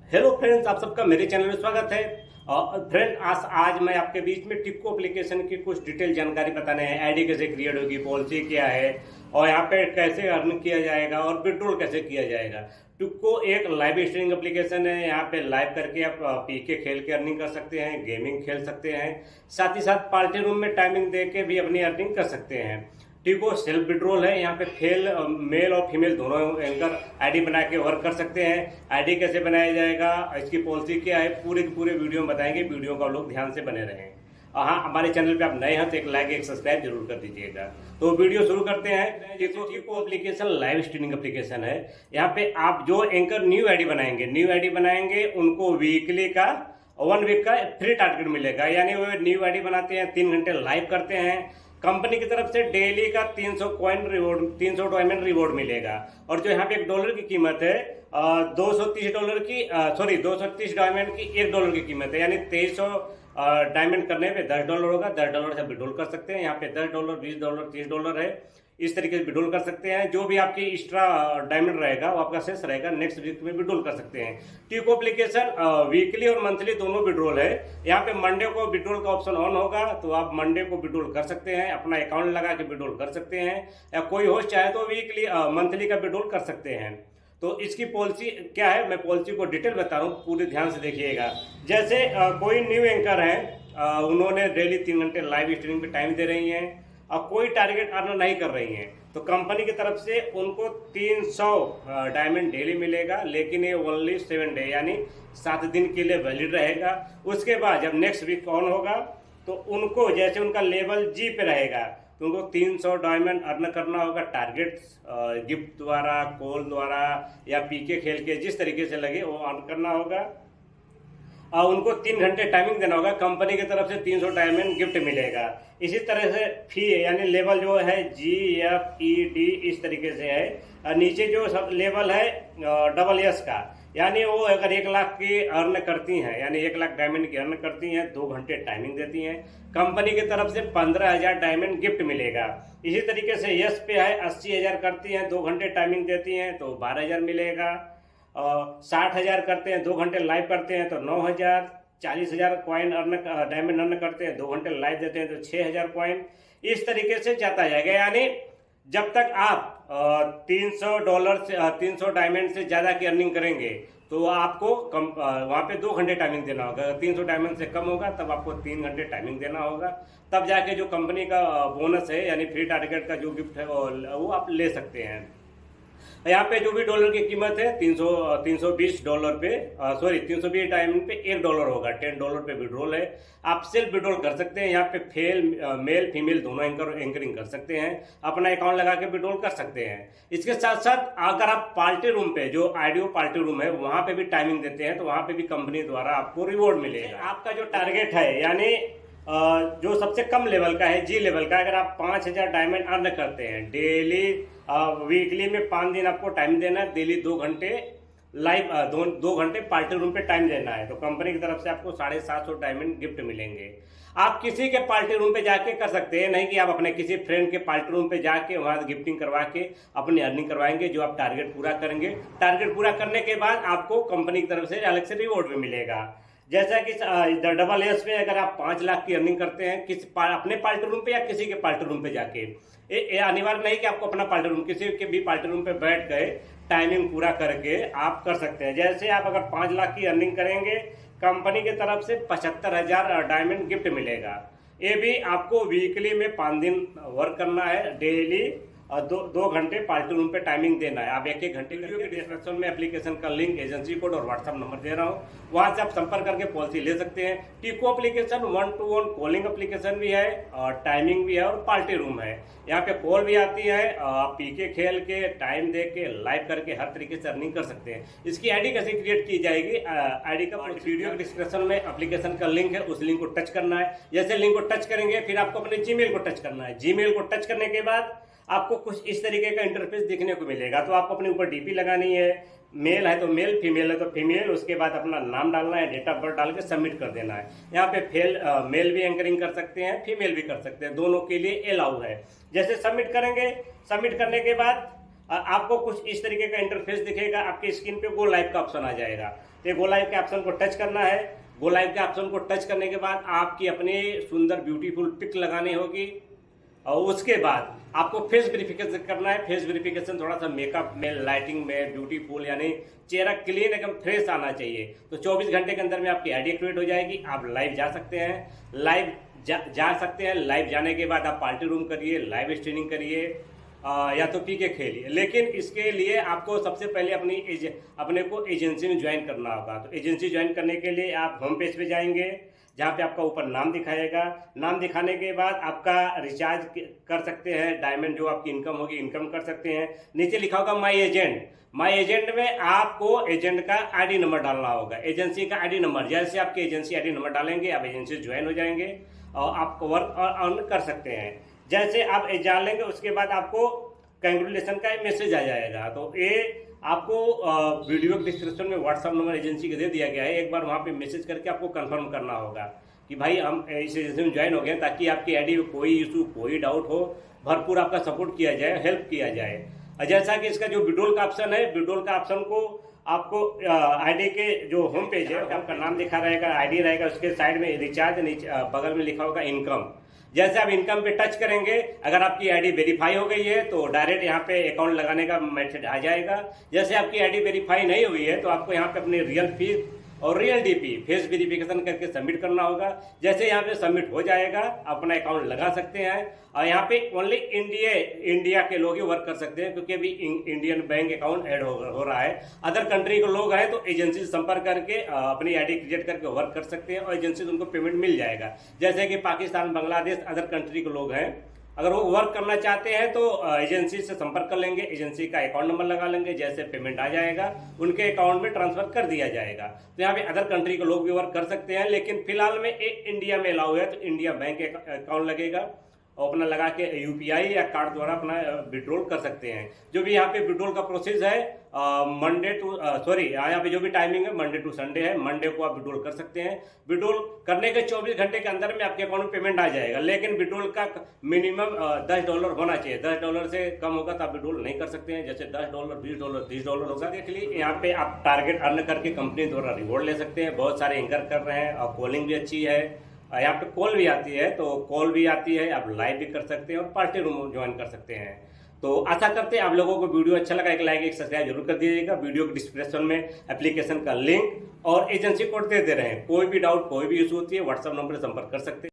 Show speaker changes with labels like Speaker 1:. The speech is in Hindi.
Speaker 1: हेलो फ्रेंड्स, आप सबका मेरे चैनल में स्वागत है। फ्रेंड, आज मैं आपके बीच में टिक्को एप्लीकेशन की कुछ डिटेल जानकारी बताने हैं। आईडी कैसे क्रिएट होगी, पॉलिसी क्या है और यहाँ पे कैसे अर्न किया जाएगा और विड्रॉल कैसे किया जाएगा। टिक्को एक लाइव स्ट्रीमिंग एप्लीकेशन है। यहाँ पे लाइव करके आप पीके खेल के अर्निंग कर सकते हैं, गेमिंग खेल सकते हैं, साथ ही साथ पार्टी रूम में टाइमिंग दे के भी अपनी अर्निंग कर सकते हैं। टिक्को सेल्फ विड्रॉल है। यहाँ पे मेल और फीमेल दोनों एंकर आईडी बना के वर्क कर सकते हैं। आईडी कैसे बनाया जाएगा, इसकी पॉलिसी क्या है, पूरे के पूरे वीडियो में बताएंगे। वीडियो का लोग ध्यान से बने रहें। हाँ, हमारे चैनल पे आप नए हैं तो एक लाइक एक सब्सक्राइब जरूर कर दीजिएगा। तो वीडियो शुरू करते हैं। Tikko application live streaming application है। यहाँ पे आप जो एंकर न्यू आईडी बनाएंगे उनको वीकली का 1 वीक का फ्री टारगेट मिलेगा। यानी वो न्यू आईडी बनाते हैं, 3 घंटे लाइव करते हैं, कंपनी की तरफ से डेली का 300 कॉइन रिवॉर्ड, 300 डायमंड रिवॉर्ड मिलेगा। और जो यहाँ पे $1 की कीमत है, $230 की, सॉरी, 230 डायमंड की $1 की कीमत है। यानी 2300 डायमंड करने पे $10 होगा। $10 से विड्रॉल कर सकते हैं। यहाँ पे $10, $20, $30 है। इस तरीके से विड्रॉल कर सकते हैं। जो भी आपकी एक्स्ट्रा डायमंड रहेगा वो आपका शेष रहेगा, नेक्स्ट वीक में विड्रॉल कर सकते हैं। टिक्को एप्लीकेशन वीकली और मंथली दोनों विड्रॉल है। यहाँ पे मंडे को विड्रॉल का ऑप्शन ऑन होगा, तो आप मंडे को विड्रॉल कर सकते हैं, अपना अकाउंट लगा के विड्रॉल कर सकते हैं, या कोई होस्ट चाहे तो वीकली मंथली का विड्रॉल कर सकते हैं। तो इसकी पॉलिसी क्या है, मैं पॉलिसी को डिटेल बता रहा हूँ, पूरे ध्यान से देखिएगा। जैसे कोई न्यू एंकर है, उन्होंने डेली 3 घंटे लाइव स्ट्रीमिंग पे टाइम दे रही हैं और कोई टारगेट अर्न नहीं कर रही हैं, तो कंपनी की तरफ से उनको 300 डायमंड डेली मिलेगा। लेकिन ये ओनली 7 डे यानी 7 दिन के लिए वैलिड रहेगा। उसके बाद जब नेक्स्ट वीक ऑन होगा तो उनको, जैसे उनका लेवल जी पे रहेगा, तो उनको 300 डायमंड अर्न करना होगा। टारगेट गिफ्ट द्वारा, कॉल द्वारा या पीके खेल के, जिस तरीके से लगे वो अर्न करना होगा। उनको 3 घंटे टाइमिंग देना होगा। कंपनी की तरफ से 300 डायमंड गिफ्ट मिलेगा। इसी तरह से फी यानी लेवल जो है GFED इस तरीके से है। नीचे जो सब लेवल है SS का, यानी वो अगर 1 लाख की अर्न करती हैं, यानी 1 लाख डायमंड की अर्न करती हैं, 2 घंटे टाइमिंग देती हैं, कंपनी की तरफ से 15,000 डायमंड गिफ्ट मिलेगा। इसी तरीके से यस पे है, 80,000 करती हैं, 2 घंटे टाइमिंग देती हैं तो 12,000 मिलेगा। 60,000 करते हैं, 2 घंटे लाइव करते हैं तो 9,000। 40,000 कॉइन डायमंड अर्न करते हैं, 2 घंटे लाइव देते हैं तो 6,000 कॉइन। इस तरीके से जाता जाएगा। यानी जब तक आप $300 से 300 डायमंड से ज्यादा की अर्निंग करेंगे तो आपको वहां पे 2 घंटे टाइमिंग देना होगा। 300 डायमंड से कम होगा तब आपको 3 घंटे टाइमिंग देना होगा। तब जाके जो कंपनी का बोनस है यानी फ्री टारगेट का जो गिफ्ट है वो आप ले सकते हैं। यहाँ पे जो भी डॉलर की कीमत है $320 पे, सॉरी, 320 डायमंड पे $1 होगा। $10 पे विड्रॉल है। आप सेल्फ विड्रॉल कर सकते हैं। यहाँ पे मेल फीमेल दोनों एंकरिंग कर सकते हैं, अपना अकाउंट लगा के विड्रॉल कर सकते हैं। इसके साथ साथ अगर आप पार्टी रूम पे, जो आइडियो पार्टी रूम है, वहां पे भी टाइमिंग देते हैं तो वहां पे भी कंपनी द्वारा आपको रिवॉर्ड मिलेगा। आपका जो टारगेट है, यानी जो सबसे कम लेवल का है, जी लेवल का, अगर आप 5,000 डायमंड अर्न करते हैं डेली, वीकली में 5 दिन आपको टाइम देना है, डेली 2 घंटे लाइव, 2 घंटे पार्टी रूम पे टाइम देना है, तो कंपनी की तरफ से आपको 750 डायमंड गिफ्ट मिलेंगे। आप किसी के पार्टी रूम पे जाके कर सकते हैं, नहीं कि आप अपने किसी फ्रेंड के पार्टी रूम पे जाके वहां गिफ्टिंग करवा के अपनी अर्निंग करवाएंगे। जो आप टारगेट पूरा करेंगे, टारगेट पूरा करने के बाद आपको कंपनी की तरफ से अलग से रिवॉर्ड भी मिलेगा। जैसा कि SS पे अगर आप 5 लाख की अर्निंग करते हैं अपने पार्टी रूम पे या किसी के पार्टी रूम पे जाके, ये अनिवार्य नहीं कि आपको अपना पार्टी रूम, किसी के भी पार्टी रूम पे बैठ गए टाइमिंग पूरा करके आप कर सकते हैं। जैसे आप अगर 5 लाख की अर्निंग करेंगे, कंपनी की तरफ से 75,000 डायमंड गिफ्ट मिलेगा। ये भी आपको वीकली में 5 दिन वर्क करना है, डेली 2 घंटे पार्टी रूम पे टाइमिंग देना है। आप 1-1 घंटे वीडियो के डिस्क्रिप्शन में एप्लीकेशन का लिंक, एजेंसी कोड और व्हाट्सएप नंबर दे रहा हूँ, वहां से आप संपर्क करके पॉलिसी ले सकते हैं। Tikko application 1-to-1 calling application भी है और टाइमिंग भी है और पार्टी रूम है। यहाँ पे कॉल भी आती है, आप पीके खेल के टाइम दे के लाइव करके हर तरीके से अर्निंग कर सकते हैं। इसकी आईडी कैसे क्रिएट की जाएगी, आईडी का वीडियो के डिस्क्रिप्शन में एप्लीकेशन का लिंक है, उस लिंक को टच करना है। जैसे लिंक को टच करेंगे फिर आपको अपने जीमेल को टच करना है। जीमेल को टच करने के बाद आपको कुछ इस तरीके का इंटरफेस देखने को मिलेगा। तो आपको अपने ऊपर डीपी लगानी है, मेल है तो मेल, फीमेल है तो फीमेल, उसके बाद अपना नाम डालना है, डेट ऑफ बर्थ डाल के सबमिट कर देना है। यहाँ पे मेल भी एंकरिंग कर सकते हैं, फीमेल भी कर सकते हैं, दोनों के लिए अलाउ है। जैसे सबमिट करेंगे, सबमिट करने के बाद आपको कुछ इस तरीके का इंटरफेस दिखेगा। आपकी स्क्रीन पे गो लाइव का ऑप्शन आ जाएगा। तो गो लाइव के ऑप्शन को टच करना है। गो लाइव के ऑप्शन को टच करने के बाद आपकी अपनी सुंदर ब्यूटीफुल पिक लगानी होगी और उसके बाद आपको फेस वेरिफिकेशन करना है। फेस वेरिफिकेशन थोड़ा सा मेकअप में, लाइटिंग में ब्यूटीफुल, यानी चेहरा क्लीन एकदम फ्रेश आना चाहिए। तो 24 घंटे के अंदर में आपकी आईडी एक्टिवेट हो जाएगी। आप लाइव जा सकते हैं, लाइव जा सकते हैं। लाइव जाने के बाद आप पार्टी रूम करिए, लाइव स्ट्रीमिंग करिए या तो पी के खेलिए। लेकिन इसके लिए आपको सबसे पहले अपने को एजेंसी में ज्वाइन करना होगा। तो एजेंसी ज्वाइन करने के लिए आप होम पेज पे जाएंगे, जहाँ पे आपका ऊपर नाम दिखाएगा। नाम दिखाने के बाद आपका रिचार्ज कर सकते हैं, डायमंड जो आपकी इनकम होगी इनकम कर सकते हैं। नीचे लिखा होगा माई एजेंट। माई एजेंट में आपको एजेंट का आईडी नंबर डालना होगा, एजेंसी का आईडी नंबर। जैसे आपके एजेंसी आईडी नंबर डालेंगे आप एजेंसी ज्वाइन हो जाएंगे और आप वर्क अर्न कर सकते हैं। जैसे आप जान लेंगे उसके बाद आपको कंग्रेचुलेशन का मैसेज आ जाएगा। तो ये आपको वीडियो डिस्क्रिप्शन में व्हाट्सअप नंबर एजेंसी का दे दिया गया है। एक बार वहाँ पे मैसेज करके आपको कंफर्म करना होगा कि भाई हम इस एजेंसी में ज्वाइन हो गए, ताकि आपकी आईडी में कोई इशू, कोई डाउट हो, भरपूर आपका सपोर्ट किया जाए, हेल्प किया जाए। और जैसा कि इसका जो विड्रॉल का ऑप्शन है, विड्रॉल का ऑप्शन को आपको आईडी के जो होम पेज है आपका नाम दिखा रहेगा, आईडी रहेगा, उसके साइड में रिचार्ज, नीचे बगल में लिखा होगा इनकम। जैसे आप इनकम पे टच करेंगे, अगर आपकी आईडी वेरीफाई हो गई है तो डायरेक्ट यहाँ पे अकाउंट लगाने का मैसेज आ जाएगा। जैसे आपकी आईडी वेरीफाई नहीं हुई है तो आपको यहाँ पे अपने रियल फीस और रियल डीपी फेस वेरिफिकेशन करके सबमिट करना होगा। जैसे यहाँ पे सबमिट हो जाएगा, अपना अकाउंट लगा सकते हैं। और यहाँ पे ओनली इंडिया के लोग ही वर्क कर सकते हैं, क्योंकि अभी इंडियन बैंक अकाउंट ऐड हो रहा है। अदर कंट्री के लोग हैं तो एजेंसी से संपर्क करके अपनी आईडी क्रिएट करके वर्क कर सकते हैं और एजेंसी से उनको पेमेंट मिल जाएगा। जैसे कि पाकिस्तान, बांग्लादेश, अदर कंट्री के लोग हैं, अगर वो वर्क करना चाहते हैं तो एजेंसी से संपर्क कर लेंगे, एजेंसी का अकाउंट नंबर लगा लेंगे, जैसे पेमेंट आ जाएगा उनके अकाउंट में ट्रांसफर कर दिया जाएगा। तो यहाँ पे अदर कंट्री के लोग भी वर्क कर सकते हैं, लेकिन फिलहाल में इंडिया में अलाउ है तो इंडिया बैंक अकाउंट लगेगा और अपना लगा के यूपीआई या कार्ड द्वारा अपना विड्रॉल कर सकते हैं। जो भी यहाँ पे विड्रॉल का प्रोसेस है यहाँ पे जो भी टाइमिंग है मंडे टू संडे है। मंडे को आप विड्रॉल कर सकते हैं। विड्रॉल करने के 24 घंटे के अंदर में आपके अकाउंट में पेमेंट आ जाएगा, लेकिन विड्रॉल का मिनिमम $10 होना चाहिए। $10 से कम होगा तो आप विड्रॉल नहीं कर सकते हैं। जैसे $10, $20, $30 होगा। देख लीजिए यहाँ पे आप टारगेट अर्न करके कंपनी द्वारा रिवॉर्ड ले सकते हैं। बहुत सारे एंकर कर रहे हैं और कॉलिंग भी अच्छी है। यहाँ पे कॉल भी आती है, तो कॉल भी आती है, आप लाइव भी कर सकते हैं और पार्टी रूम ज्वाइन कर सकते हैं। तो आशा करते हैं आप लोगों को वीडियो अच्छा लगा। एक लाइक, एक सब्सक्राइब जरूर कर दीजिएगा। वीडियो के डिस्क्रिप्शन में एप्लीकेशन का लिंक और एजेंसी कोड दे रहे हैं। कोई भी डाउट, कोई भी इशू होती है व्हाट्सएप नंबर पर संपर्क कर सकते हैं।